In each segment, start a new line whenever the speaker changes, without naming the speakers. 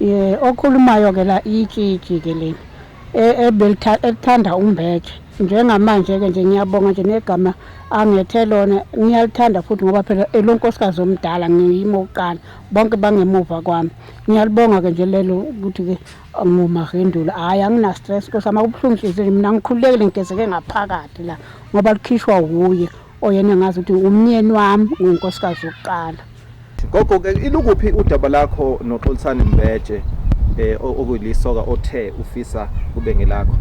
Okhulumayo ke la itshitshi ke lena elithanda umbheje. Njengamanje ke nje ngiyabonga nje negama angethe lona ngiyalithanda futhi ngoba phela elonkosikazi omdala ngiyimo oqala bonke bangemuva kwami. Ngiyalibonga ke nje lelo ukuthi ke nguMagendula. Hayi angina stress because amakubuhlungu inhliziyo mina ngikhululekile ngigezeke ngaphakathi la ngoba likhishwa wuye oyena ngazi ukuthi umnyeni wami unkosikazi oqala.
Gogo ke ilukuphi udaba lakho noXolisane Mbeje okulisoka othe ufisa kube ngelakho?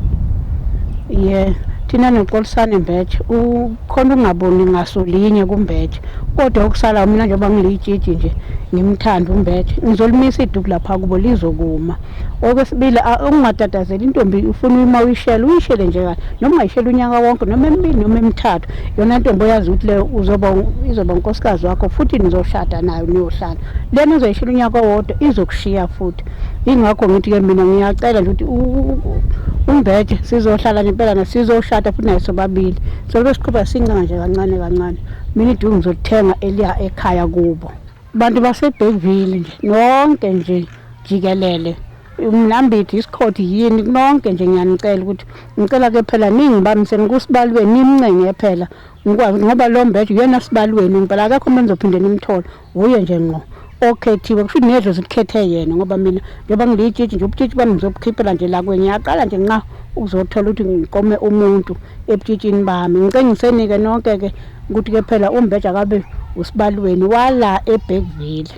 Thina noXolisane Mbeje ukhona ukungaboni ngasolinye kuMbeje kodwa okusala mina njengoba ngilitshitshi nje ngimthanda uMbeje ngizolimisa iduku lapha kubo lizokuma. Okwesibili ungatatazela intombi ufuna uma uyishele nje kahle noma ungayishela unyaka wonke noma emibili noma emithathu yona ntombi oyazi ukuthi le izoba unkosikazi wakho futhi nizoshada nayo niyohlala. Lena uzoyishela unyaka owodwa izokushiya futhi. Ingakho ngithi ke mina ngiyacela nje ukuthi uMbeje sizohlala ngempela nasizoshada futhi naye sobabili. Sobe siqhubeka singa nje kancane kancane. Mina iduku ngizolithenga eliya ekhaya kubo. Bantu baseBergville nje nonke nje jikelele. Mlambithi isikhodi yini nonke nje ngiyanicela ukuthi ngicela ke phela ningibamise ngikusibalweni nimncenge phela ngikwazi ngoba lo Mbeje uyena sibalweni ngempela akekho umuntu ozophinde nimthola uye nje ngqo okhethiwe kusho nedlo zikhethe yena ngoba mina njengoba ngilitshitshi nje ubutshitshi bami ngizobukhiphela nje la kwenye ngiyaqala nje nqa ukuzothola ukuthi ngiqome umuntu ebutshitshini bami ngicengisenike nonke ke ukuthi ke phela uMbeje akabe usibalweni wala eBergville.